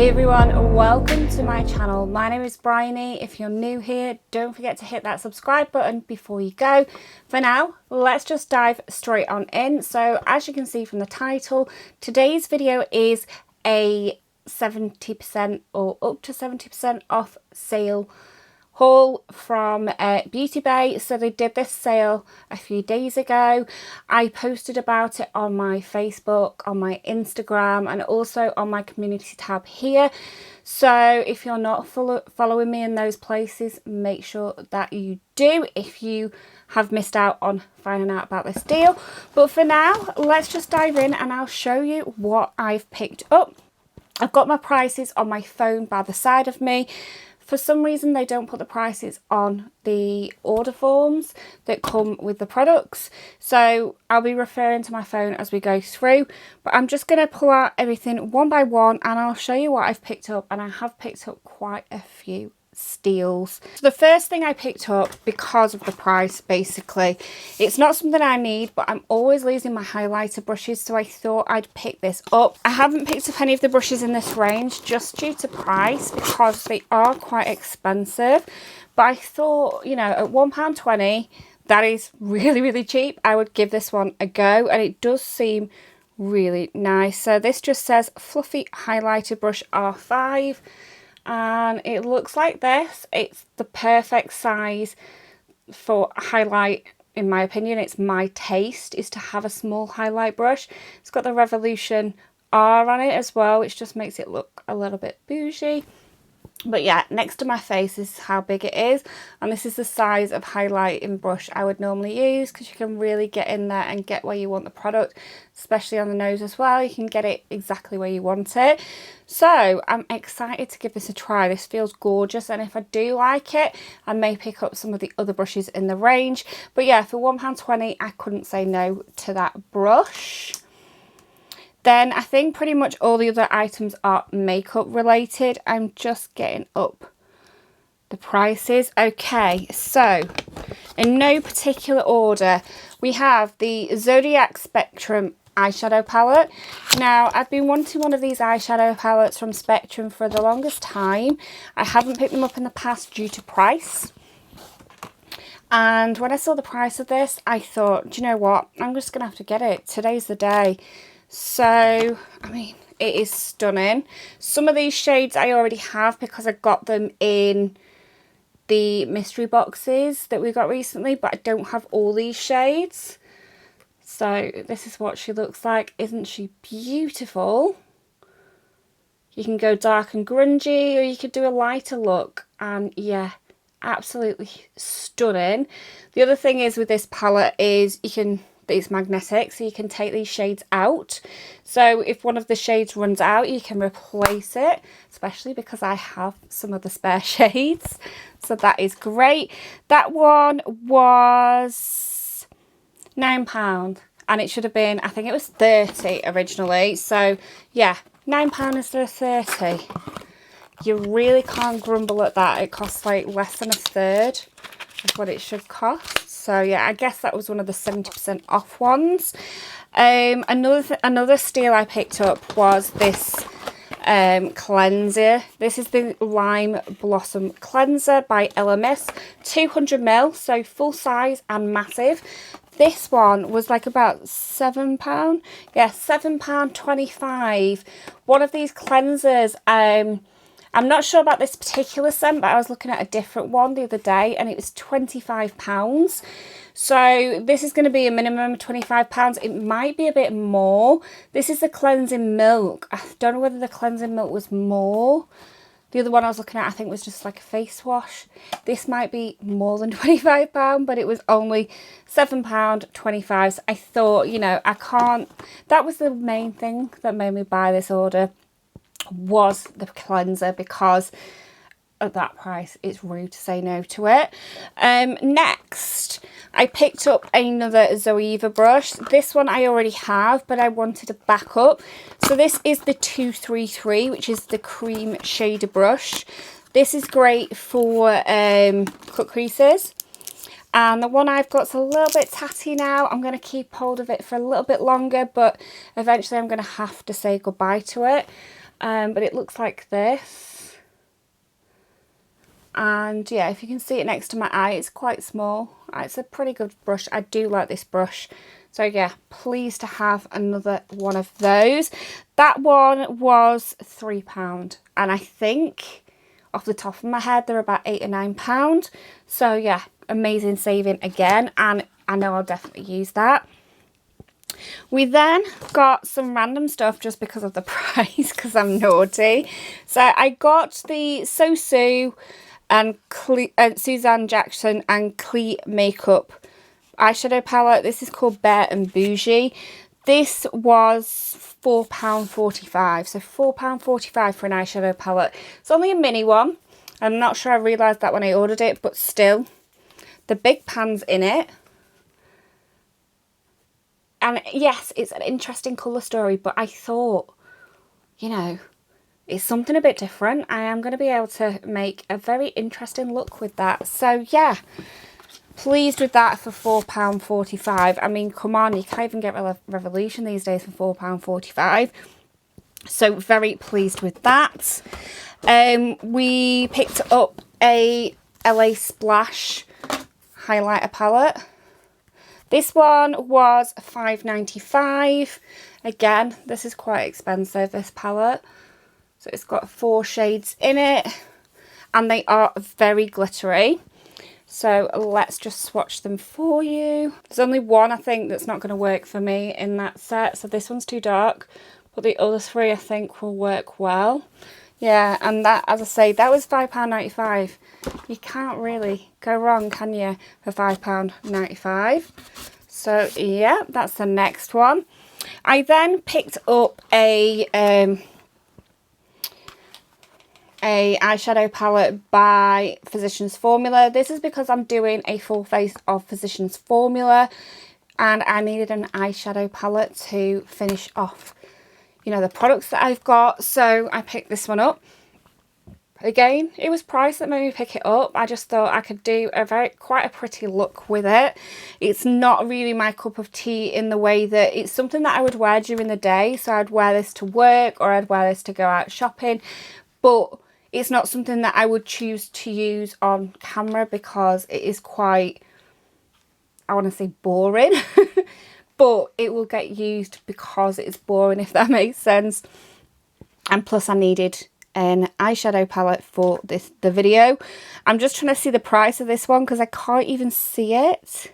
Hey everyone, welcome to my channel. My name is Bryony. If you're new here, don't forget to hit that subscribe button before you go. For now, let's just dive straight on in. So as you can see from the title, today's video is a 70% or up to 70% off sale haul from BeautyBay. So they did this sale a few days ago. I posted about it on my Facebook, on my Instagram, and also on my community tab here. So if you're not following me in those places, make sure that you do if you have missed out on finding out about this deal. But for now, let's just dive in and I'll show you what I've picked up. I've got my prices on my phone by the side of me. For some reason, they don't put the prices on the order forms that come with the products. So I'll be referring to my phone as we go through. But I'm just going to pull out everything one by one and I'll show you what I've picked up. And I have picked up quite a few steals. So the first thing I picked up, because of the price, basically, it's not something I need, but I'm always losing my highlighter brushes, so I thought I'd pick this up. I haven't picked up any of the brushes in this range just due to price, because they are quite expensive, but I thought, you know, at £1.20 that is really cheap. I would give this one a go, and it does seem really nice. So this just says Fluffy Highlighter Brush R5, and it looks like this. It's the perfect size for highlight, in my opinion. It's my taste, is to have a small highlight brush. It's got the Revolution R on it as well, which just makes it look a little bit bougie. But yeah, next to my face is how big it is, and this is the size of highlighting brush I would normally use, because you can really get in there and get where you want the product, especially on the nose as well. You can get it exactly where you want it. So I'm excited to give this a try. This feels gorgeous, and if I do like it, I may pick up some of the other brushes in the range. But yeah, for £1.20 I couldn't say no to that brush. Then I think pretty much all the other items are makeup related. I'm just getting up the prices. Okay, so in no particular order, we have the Zodiac Spectrum eyeshadow palette. Now, I've been wanting one of these eyeshadow palettes from Spectrum for the longest time. I haven't picked them up in the past due to price. And when I saw the price of this, I thought, do you know what? I'm just going to have to get it. Today's the day. So, I mean, it is stunning. Some of these shades I already have because I got them in the mystery boxes that we got recently, but I don't have all these shades. So this is what she looks like. Isn't she beautiful? You can go dark and grungy, or you could do a lighter look, and yeah, absolutely stunning. The other thing is with this palette is it's magnetic, so you can take these shades out. So if one of the shades runs out, you can replace it, especially because I have some of the spare shades. So that is great. That one was £9, and it should have been, I think it was £30 originally. So yeah, £9 instead of £30. You really can't grumble at that. It costs like less than a third of what it should cost. So yeah, I guess that was one of the 70% off ones. Another steal I picked up was this cleanser. This is the Lime Blossom Cleanser by LMS, 200ml, so full size and massive. This one was like about £7. Yeah, £7.25. One of these cleansers, I'm not sure about this particular scent, but I was looking at a different one the other day and it was £25. So this is going to be a minimum of £25. It might be a bit more. This is the cleansing milk. I don't know whether the cleansing milk was more. The other one I was looking at, I think, was just like a face wash. This might be more than £25, but it was only £7.25. So I thought, you know, I can't... That was the main thing that made me buy this order, was the cleanser, because at that price it's rude to say no to it. Next I picked up another Zoeva brush. This one I already have, but I wanted a backup. So this is the 233, which is the cream shader brush. This is great for cut creases. And the one I've got's a little bit tatty now. I'm going to keep hold of it for a little bit longer, but eventually I'm going to have to say goodbye to it. but it looks like this. And yeah, if you can see it next to my eye, it's quite small. It's a pretty good brush. I do like this brush. So yeah, pleased to have another one of those. That one was £3, and I think off the top of my head they're about £8 or £9. So yeah, amazing saving again, and I know I'll definitely use that. We then got some random stuff just because of the price, because I'm naughty. So I got the So and Suzanne Jackson and Clee makeup eyeshadow palette. This is called Bare and Bougie. This was £4.45, so £4.45 for an eyeshadow palette. It's only a mini one. I'm not sure I realised that when I ordered it, but still, the big pan's in it. And yes, it's an interesting colour story, but I thought, you know, it's something a bit different. I am going to be able to make a very interesting look with that. So yeah, pleased with that for £4.45. I mean, come on, you can't even get Revolution these days for £4.45. So very pleased with that. We picked up a LA Splash highlighter palette. This one was £5.95. Again, this is quite expensive, this palette. So it's got 4 shades in it, and they are very glittery. So let's just swatch them for you. There's only one, I think, that's not going to work for me in that set. So this one's too dark, but the other 3 I think will work well. Yeah, and that, as I say, that was £5.95. You can't really go wrong, can you, for £5.95? So yeah, that's the next one. I then picked up a eyeshadow palette by Physicians Formula. This is because I'm doing a full face of Physicians Formula, and I needed an eyeshadow palette to finish off, you know, the products that I've got. So I picked this one up. Again, it was price that made me pick it up. I just thought I could do quite a pretty look with it. It's not really my cup of tea in the way that it's something that I would wear during the day. So I'd wear this to work, or I'd wear this to go out shopping. But it's not something that I would choose to use on camera because it is quite, I want to say, boring. But it will get used because it's boring, if that makes sense. And plus I needed an eyeshadow palette for the video. I'm just trying to see the price of this one because I can't even see it.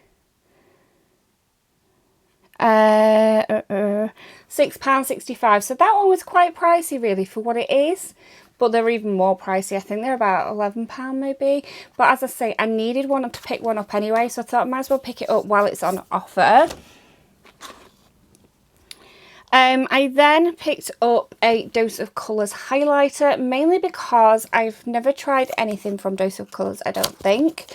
£6.65. So that one was quite pricey really for what it is. But they're even more pricey. I think they're about £11 maybe. But as I say, I needed one to pick one up anyway. So I thought I might as well pick it up while it's on offer. I then picked up a Dose of Colours highlighter, mainly because I've never tried anything from Dose of Colours, I don't think.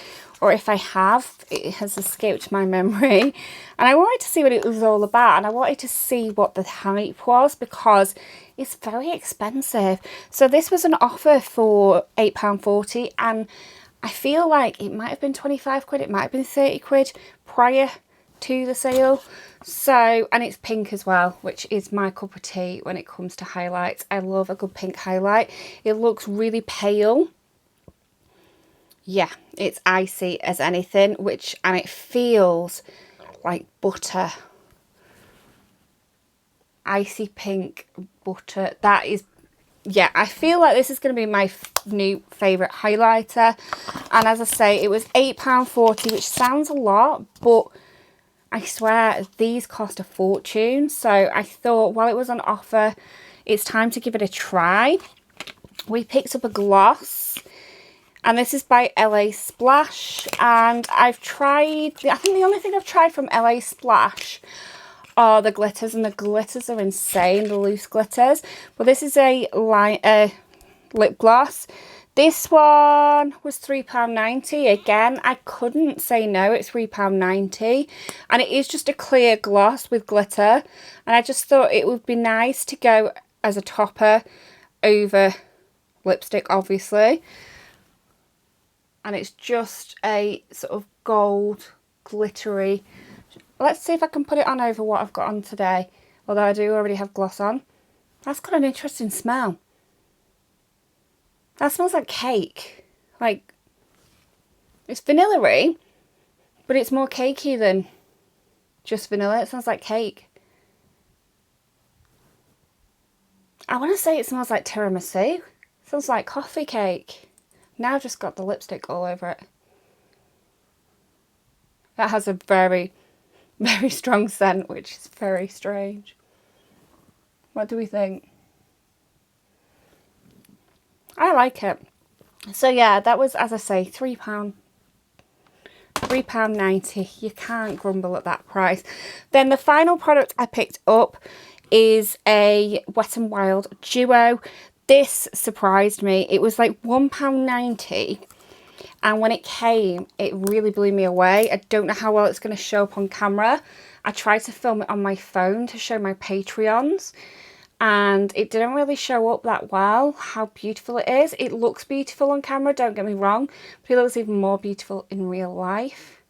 Or if I have, it has escaped my memory. And I wanted to see what it was all about, and I wanted to see what the hype was because it's very expensive. So this was an offer for £8.40, and I feel like it might have been 25 quid, it might have been 30 quid prior to the sale. So, and it's pink as well, which is my cup of tea when it comes to highlights. I love a good pink highlight. It looks really pale. Yeah, it's icy as anything, and it feels like butter. Icy pink butter. That is, yeah, I feel like this is going to be my new favourite highlighter. And as I say, it was £8.40, which sounds a lot, but I swear these cost a fortune. So I thought while it was on offer, it's time to give it a try. We picked up a gloss, and this is by LA Splash, and I've tried, I think the only thing I've tried from LA Splash are the glitters, and the glitters are insane, the loose glitters. But this is a lip gloss. This one was £3.90. Again, I couldn't say no, it's £3.90. And it is just a clear gloss with glitter. And I just thought it would be nice to go as a topper over lipstick, obviously. And it's just a sort of gold, glittery. Let's see if I can put it on over what I've got on today. Although I do already have gloss on. That's got an interesting smell. That smells like cake. Like, it's vanilla-y, but it's more cakey than just vanilla. It smells like cake. I want to say it smells like tiramisu. It smells like coffee cake. Now I've just got the lipstick all over it. That has a very, very strong scent, which is very strange. What do we think? I like it. So yeah, that was, as I say, £3. £3.90. You can't grumble at that price. Then the final product I picked up is a Wet n Wild duo. This surprised me. It was like £1.90. And when it came, it really blew me away. I don't know how well it's going to show up on camera. I tried to film it on my phone to show my Patreons, and it didn't really show up that well how beautiful it is. It looks beautiful on camera, don't get me wrong, but it looks even more beautiful in real life.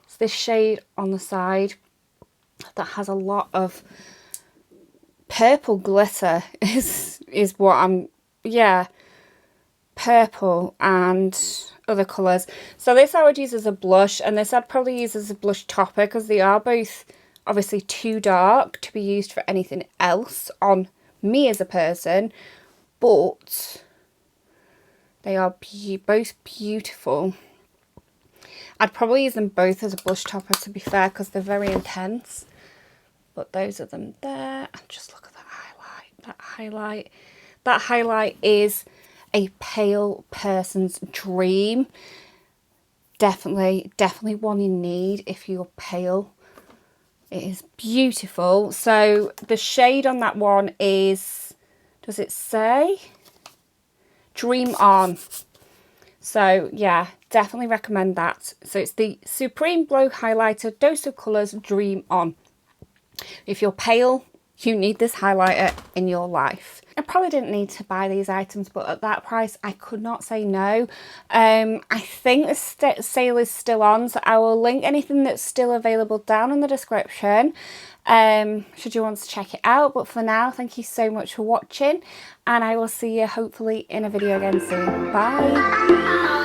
It's this shade on the side that has a lot of purple glitter is what I'm, yeah, purple and other colours. So this I would use as a blush, and this I'd probably use as a blush topper, because they are both obviously too dark to be used for anything else on me as a person, but they are both beautiful. I'd probably use them both as a blush topper, to be fair, because they're very intense. But those are them there. And just look at that highlight. That highlight is a pale person's dream. Definitely one you need if you're pale. It is beautiful. So the shade on that one is, does it say? Dream On. So yeah, definitely recommend that. So it's the Supreme Glow Highlighter Dose of Colours Dream On. If you're pale, you need this highlighter in your life. I probably didn't need to buy these items, but at that price I could not say no. I think the sale is still on, so I will link anything that's still available down in the description, should you want to check it out. But for now, thank you so much for watching, and I will see you hopefully in a video again soon. Bye.